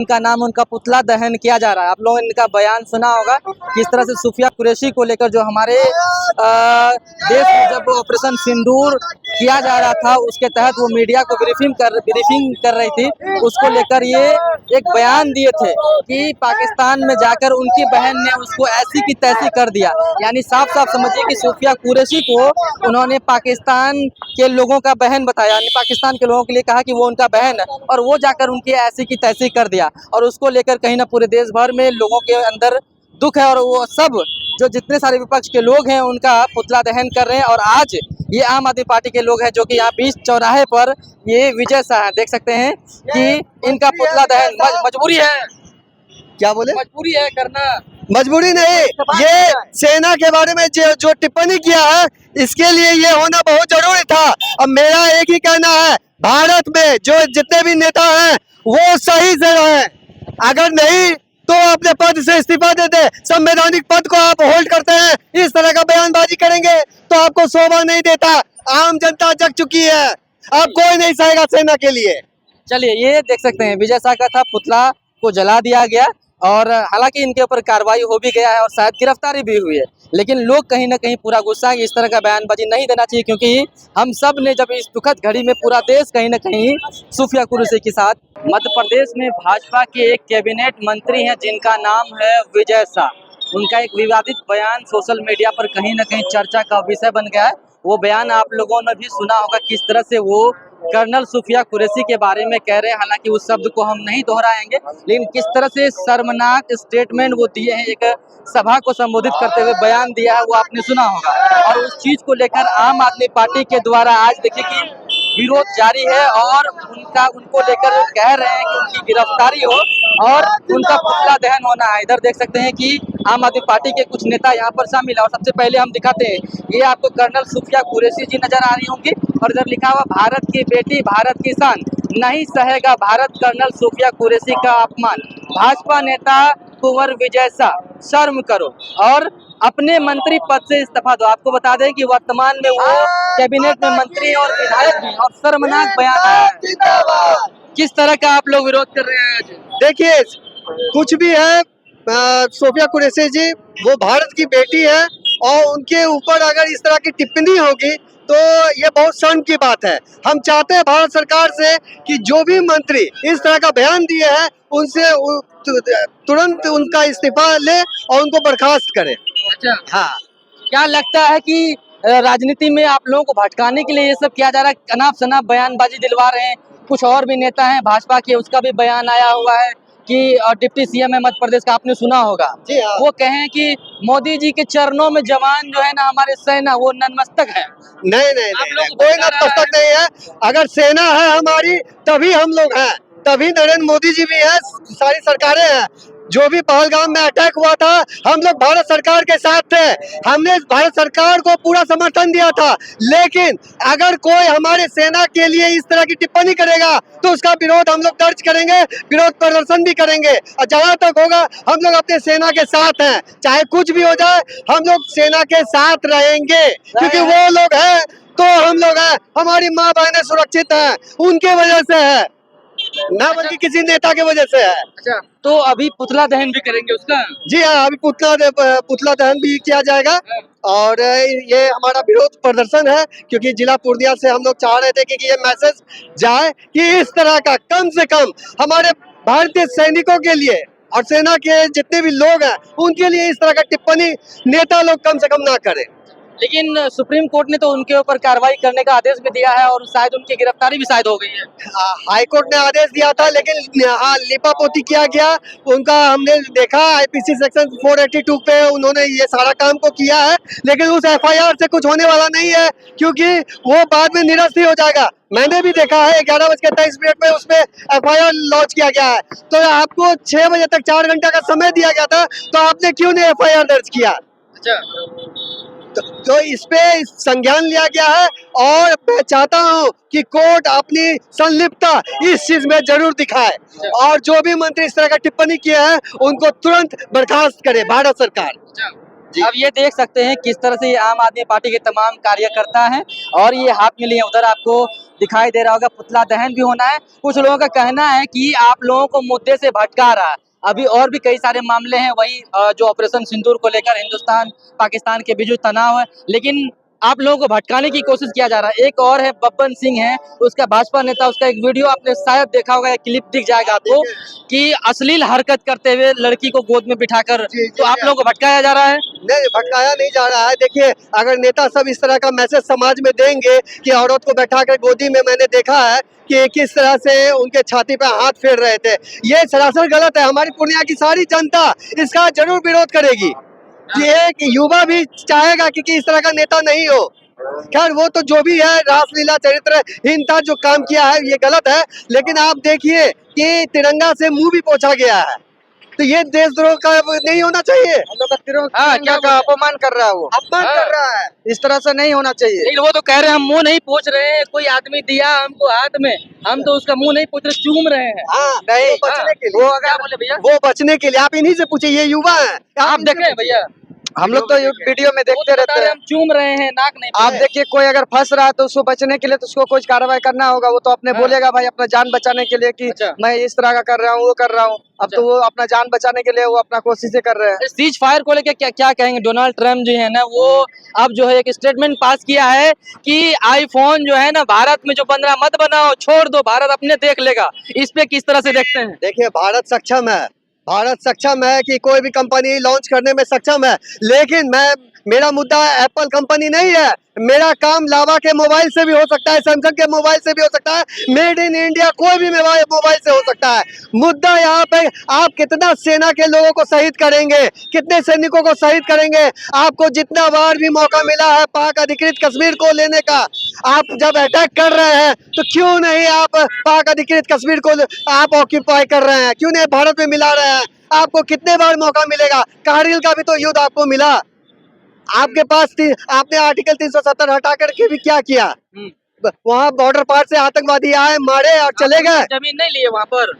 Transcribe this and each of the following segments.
इनका नाम उनका पुतला दहन किया जा रहा है। आप लोगों ने इनका बयान सुना होगा किस तरह से सूफिया कुरैशी को लेकर जो हमारे देश में जब ऑपरेशन सिंदूर किया जा रहा था उसके तहत वो मीडिया को ब्रीफिंग कर रही थी, उसको लेकर ये एक बयान दिए थे कि पाकिस्तान में जाकर उनकी बहन ने उसको ऐसी की तैसी कर दिया। यानी साफ साफ समझिए कि सूफिया कुरैशी को उन्होंने पाकिस्तान के लोगों का बहन बताया, यानी पाकिस्तान के लोगों के लिए कहा कि वो उनका बहन है और वो जाकर उनकी ऐसी की तैसी कर दिया। और उसको लेकर कहीं ना पूरे देश भर में लोगों के अंदर दुख है और वो सब जो जितने सारे विपक्ष के लोग हैं उनका पुतला दहन कर रहे हैं। और आज ये आम आदमी पार्टी के लोग हैं जो कि यहाँ बीच चौराहे पर ये विजय शाह है, देख सकते हैं कि इनका पुतला दहन मजबूरी है। क्या बोले? मजबूरी है करना, मजबूरी नहीं, ये सेना के बारे में जो टिप्पणी किया है इसके लिए ये होना बहुत जरूरी था। अब मेरा एक ही कहना है, भारत में जो जितने भी नेता हैं वो सही से रहे, अगर नहीं तो अपने पद से इस्तीफा दे दे। संवैधानिक पद को आप होल्ड करते हैं, इस तरह का बयानबाजी करेंगे तो आपको शोभा नहीं देता। आम जनता जग चुकी है, अब कोई नहीं सहेगा सेना के लिए। चलिए ये देख सकते हैं विजय शाह का था पुतला को जला दिया गया और हालांकि इनके ऊपर कार्रवाई हो भी गया है और शायद गिरफ्तारी भी हुई है, लेकिन लोग कहीं ना कहीं पूरा गुस्सा इस तरह का बयानबाजी नहीं देना चाहिए, क्योंकि हम सब ने जब इस दुखद घड़ी में पूरा देश कहीं ना कहीं सूफिया कुरैशी के साथ। मध्य प्रदेश में भाजपा के एक कैबिनेट मंत्री हैं जिनका नाम है विजय शाह। उनका एक विवादित बयान सोशल मीडिया पर कहीं ना कहीं चर्चा का विषय बन गया है। वो बयान आप लोगों ने भी सुना होगा किस तरह से वो कर्नल सूफिया कुरैशी के बारे में कह रहे हैं। हालांकि उस शब्द को हम नहीं दोहराएंगे, लेकिन किस तरह से शर्मनाक स्टेटमेंट वो दिए हैं, एक सभा को संबोधित करते हुए बयान दिया है, वो आपने सुना होगा। और उस चीज को लेकर आम आदमी पार्टी के द्वारा आज देखिए कि विरोध जारी है और उनको लेकर वो कह रहे हैं कि उनकी गिरफ्तारी हो और उनका पुतला दहन होना है। इधर देख सकते हैं कि आम आदमी पार्टी के कुछ नेता यहाँ पर शामिल है और सबसे पहले हम दिखाते हैं, ये आपको कर्नल सूफिया कुरैशी जी नजर आ रही होंगी और इधर लिखा हुआ भारत की बेटी भारत की शान, नहीं सहेगा भारत कर्नल सूफिया कुरैशी का अपमान, भाजपा नेता कुंवर विजय शाह शर्म करो और अपने मंत्री पद से इस्तीफा दो। आपको बता दें कि वर्तमान में वो कैबिनेट में मंत्री और विधायक भी, और शर्मनाक बयान है। किस तरह का आप लोग विरोध कर रहे हैं आज? देखिए कुछ भी है, सूफिया कुरैशी जी वो भारत की बेटी है और उनके ऊपर अगर इस तरह की टिप्पणी होगी तो ये बहुत शर्म की बात है। हम चाहते हैं भारत सरकार से कि जो भी मंत्री इस तरह का बयान दिए हैं उनसे तुरंत उनका इस्तीफा ले और उनको बर्खास्त करे। अच्छा, हाँ, क्या लगता है कि राजनीति में आप लोगों को भटकाने के लिए ये सब किया जा रहा है, अनाप शनाप बयानबाजी दिलवा रहे हैं? कुछ और भी नेता हैं भाजपा के, उसका भी बयान आया हुआ है कि डिप्टी सीएम है मध्य प्रदेश का, आपने सुना होगा। जी हाँ। वो कहें कि मोदी जी के चरणों में जवान जो है ना हमारे सेना वो नतमस्तक है। नहीं, कोई नतमस्तक नहीं है। अगर सेना है हमारी तभी हम लोग हैं, तभी नरेंद्र मोदी जी भी हैं, सारी सरकारें हैं। जो भी पहलगाम में अटैक हुआ था हम लोग भारत सरकार के साथ थे, हमने भारत सरकार को पूरा समर्थन दिया था। लेकिन अगर कोई हमारे सेना के लिए इस तरह की टिप्पणी करेगा तो उसका विरोध हम लोग दर्ज करेंगे, विरोध प्रदर्शन भी करेंगे और जहां तक होगा हम लोग अपने सेना के साथ हैं। चाहे कुछ भी हो जाए हम लोग सेना के साथ रहेंगे, क्योंकि वो लोग हैं तो हम लोग हैं, हमारी माँ बहनें सुरक्षित हैं उनके वजह से है, ना बल्कि किसी नेता के वजह से है। अच्छा, तो अभी पुतला दहन भी करेंगे उसका? जी हाँ, अभी पुतला दहन भी किया जाएगा और ये हमारा विरोध प्रदर्शन है, क्योंकि जिला पूर्णिया से हम लोग चाह रहे थे कि ये मैसेज जाए कि इस तरह का कम से कम हमारे भारतीय सैनिकों के लिए और सेना के जितने भी लोग हैं उनके लिए इस तरह का टिप्पणी नेता लोग कम से कम ना करें। लेकिन सुप्रीम कोर्ट ने तो उनके ऊपर कार्रवाई करने का आदेश भी दिया है और शायद उनकी गिरफ्तारी भी शायद हो गई है। हाई कोर्ट ने आदेश दिया था लेकिन हाँ लिपापोती किया गया उनका, हमने देखा आईपीसी सेक्शन 482 पे उन्होंने ये सारा काम को किया है, लेकिन उस एफआईआर से कुछ होने वाला नहीं है क्योंकि वो बाद में निरस्त ही हो जाएगा। मैंने भी देखा है 11:23 में उसमें एफआईआर लॉन्च किया गया है, तो आपको 6 बजे तक 4 घंटा का समय दिया गया था, तो आपने क्यों नहीं एफआईआर दर्ज किया? अच्छा, तो इस पे संज्ञान लिया गया है और मैं चाहता हूँ कि कोर्ट अपनी संलिप्तता इस चीज में जरूर दिखाए और जो भी मंत्री इस तरह का टिप्पणी किया है उनको तुरंत बर्खास्त करे भारत सरकार। अब ये देख सकते हैं किस तरह से ये आम आदमी पार्टी के तमाम कार्यकर्ता हैं और ये हाथ में लिए, उधर आपको दिखाई दे रहा होगा, पुतला दहन भी होना है। कुछ लोगों का कहना है कि आप लोगों को मुद्दे से भटका रहा है। अभी और भी कई सारे मामले हैं, वही जो ऑपरेशन सिंदूर को लेकर हिंदुस्तान पाकिस्तान के बीच जो तनाव है, लेकिन आप लोगों को भटकाने की कोशिश किया जा रहा है। एक और है बब्बन सिंह है, उसका भाजपा नेता, उसका एक वीडियो आपने शायद देखा होगा, एक क्लिप दिख जाएगा आपको कि अश्लील हरकत करते हुए लड़की को गोद में बिठाकर, तो आप लोगों को भटकाया जा रहा है। नहीं, भटकाया नहीं जा रहा है। देखिए, अगर नेता सब इस तरह का मैसेज समाज में देंगे कि औरत को बैठा कर गोदी में, मैंने देखा है कि किस तरह से उनके छाती पे हाथ फेर रहे थे, ये सरासर गलत है। हमारी पूर्णिया की सारी जनता इसका जरूर विरोध करेगी। ये कि युवा भी चाहेगा कि इस तरह का नेता नहीं हो। खैर, वो तो जो भी है, रासलीला चरित्रहीनता जो काम किया है ये गलत है, लेकिन आप देखिए कि तिरंगा से मुंह भी पोंछा गया है, तो ये देशद्रोह का नहीं होना चाहिए। क्या का अपमान कर रहा है वो, अपमान कर रहा है। इस तरह से नहीं होना चाहिए। लेकिन वो तो कह रहे हैं हम मुंह नहीं पोंछ रहे हैं, कोई आदमी दिया हमको हाथ में, हम तो उसका मुंह नहीं पोंछ रहे, चूम रहे हैं। हाँ, नहीं, वो बचने के लिए, वो क्या बोले भैया, वो बचने के लिए आप इन्हीं से पूछिए, ये युवा है। आप देखे भैया, हम लोग तो ये वीडियो में देखते रहते हैं। हम चूम रहे हैं, नाक नहीं। आप देखिए, कोई अगर फंस रहा है तो उसको बचने के लिए तो उसको कुछ कार्रवाई करना होगा। वो तो अपने बोलेगा भाई अपना जान बचाने के लिए कि अच्छा। मैं इस तरह का कर रहा हूँ, वो कर रहा हूँ। अब तो वो अपना जान बचाने के लिए वो अपना कोशिशें कर रहे हैं। सीज फायर को लेकर क्या क्या कहेंगे। डोनाल्ड ट्रम्प जो है ना, वो अब जो है एक स्टेटमेंट पास किया है कि आईफोन जो है ना भारत में जो बन रहा मत बनाओ, छोड़ दो, भारत अपने देख लेगा। इस पे किस तरह से देखते हैं। देखिए, भारत सक्षम है, भारत सक्षम है कि कोई भी कंपनी लॉन्च करने में सक्षम है, लेकिन मेरा मुद्दा एप्पल कंपनी नहीं है। मेरा काम लावा के मोबाइल से भी हो सकता है, सैमसंग के मोबाइल से भी हो सकता है, मेड इन इंडिया कोई भी मोबाइल से हो सकता है। मुद्दा यहाँ पे आप कितना सेना के लोगों को शहीद करेंगे, कितने सैनिकों को शहीद करेंगे। आपको जितना बार भी मौका मिला है पाक अधिकृत कश्मीर को लेने का, आप जब अटैक कर रहे हैं तो क्यों नहीं आप पाक अधिकृत कश्मीर को आप ऑक्यूपाई कर रहे हैं, क्यों नहीं भारत में मिला रहे हैं। आपको कितने बार मौका मिलेगा। कारगिल का भी तो युद्ध आपको मिला, आपके पास आपने आर्टिकल 370 हटा करके भी क्या किया। वहाँ बॉर्डर पार से आतंकवादी आए, मारे और चले गए। जमीन नहीं लिए वहाँ पर,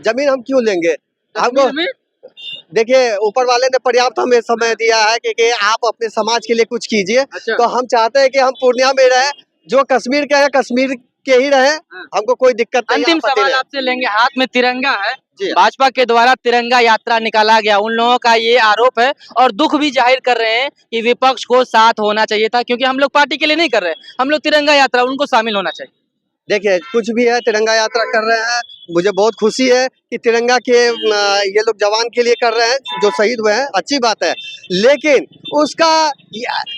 जमीन हम क्यों लेंगे। हमको देखिए, ऊपर वाले ने पर्याप्त हमें समय दिया है कि आप अपने समाज के लिए कुछ कीजिए। अच्छा। तो हम चाहते हैं कि हम पूर्णिया में रहे, जो कश्मीर के है कश्मीर के ही रहे, हमको कोई दिक्कत नहीं। अंतिम आपत्ति सवाल नहीं। आपसे लेंगे, हाथ में तिरंगा है, जी। भाजपा के द्वारा तिरंगा यात्रा निकाला गया, उन लोगों का ये आरोप है और दुख भी जाहिर कर रहे हैं कि विपक्ष को साथ होना चाहिए था, क्योंकि हम लोग पार्टी के लिए नहीं कर रहे, हम लोग तिरंगा यात्रा, उनको शामिल होना चाहिए। देखिए, कुछ भी है, तिरंगा यात्रा कर रहे हैं, मुझे बहुत खुशी है कि तिरंगा के ये लोग जवान के लिए कर रहे हैं जो शहीद हुए हैं, अच्छी बात है। लेकिन उसका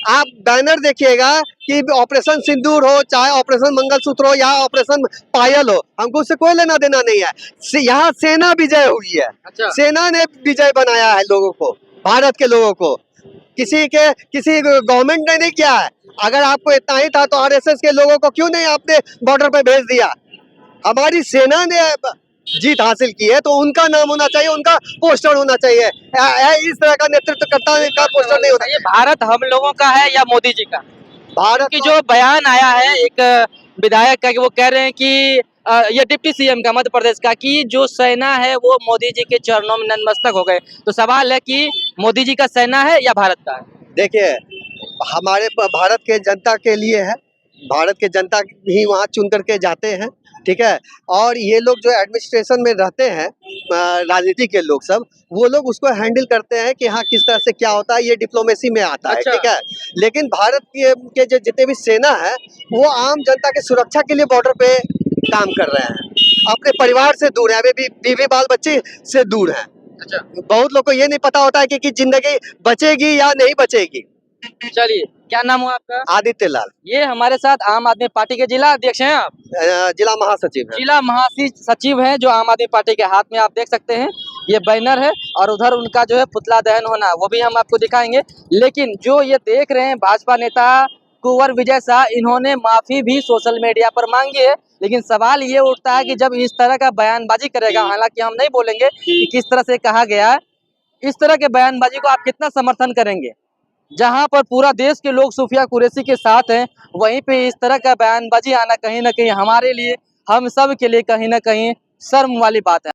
आप बैनर देखिएगा कि ऑपरेशन सिंदूर हो, चाहे ऑपरेशन मंगलसूत्र हो या ऑपरेशन पायल हो, हमको उससे कोई लेना देना नहीं है। यहाँ सेना विजय हुई है। अच्छा। सेना ने विजय बनाया है लोगों को, भारत के लोगों को, किसी गवर्नमेंट ने नहीं किया है। अगर आपको इतना ही था तो आरएसएस के लोगों को क्यों नहीं आपने बॉर्डर पे भेज दिया। हमारी सेना ने जीत हासिल की है तो उनका नाम होना चाहिए, उनका पोस्टर होना चाहिए। इस तरह का नेतृत्व करता का पोस्टर नहीं होता। ये भारत हम लोगों का है या मोदी जी का। भारत की जो बयान आया है एक विधायक का, कि वो कह रहे हैं कि ये डिप्टी सीएम का मध्य प्रदेश का, कि जो सेना है वो मोदी जी के चरणों में नतमस्तक हो गए। तो सवाल है कि मोदी जी का सेना है या भारत का है। देखिए, हमारे भारत के जनता के लिए है, भारत के जनता ही वहाँ चुन करके जाते हैं, ठीक है। और ये लोग जो एडमिनिस्ट्रेशन में रहते हैं, राजनीति के लोग सब, वो लोग उसको हैंडल करते हैं कि हाँ किस तरह से क्या होता है, ये डिप्लोमेसी में आता है। अच्छा। ठीक है। लेकिन भारत के जो जितने भी सेना है वो आम जनता की सुरक्षा के लिए बॉर्डर पे काम कर रहे हैं, अपने परिवार से दूर है, अभी बीवी बाल बच्चे से दूर है। अच्छा। बहुत लोग को ये नहीं पता होता है कि जिंदगी बचेगी या नहीं बचेगी। चलिए, क्या नाम हुआ आपका। आदित्य लाल। ये हमारे साथ आम आदमी पार्टी के जिला अध्यक्ष हैं आप। जिला महासचिव है। जिला महासचिव हैं जो आम आदमी पार्टी के हाथ में आप देख सकते हैं ये बैनर है, और उधर उनका जो है पुतला दहन होना वो भी हम आपको दिखाएंगे। लेकिन जो ये देख रहे हैं भाजपा नेता कुंवर विजय शाह, इन्होंने माफी भी सोशल मीडिया पर मांगी है। लेकिन सवाल ये उठता है कि जब इस तरह का बयानबाजी करेगा, हालांकि हम नहीं बोलेंगे कि किस तरह से कहा गया है, इस तरह के बयानबाजी को आप कितना समर्थन करेंगे। जहां पर पूरा देश के लोग सूफिया कुरैशी के साथ हैं, वहीं पे इस तरह का बयानबाजी आना कहीं ना कहीं हमारे लिए, हम सब के लिए कहीं ना कहीं शर्म वाली बात है।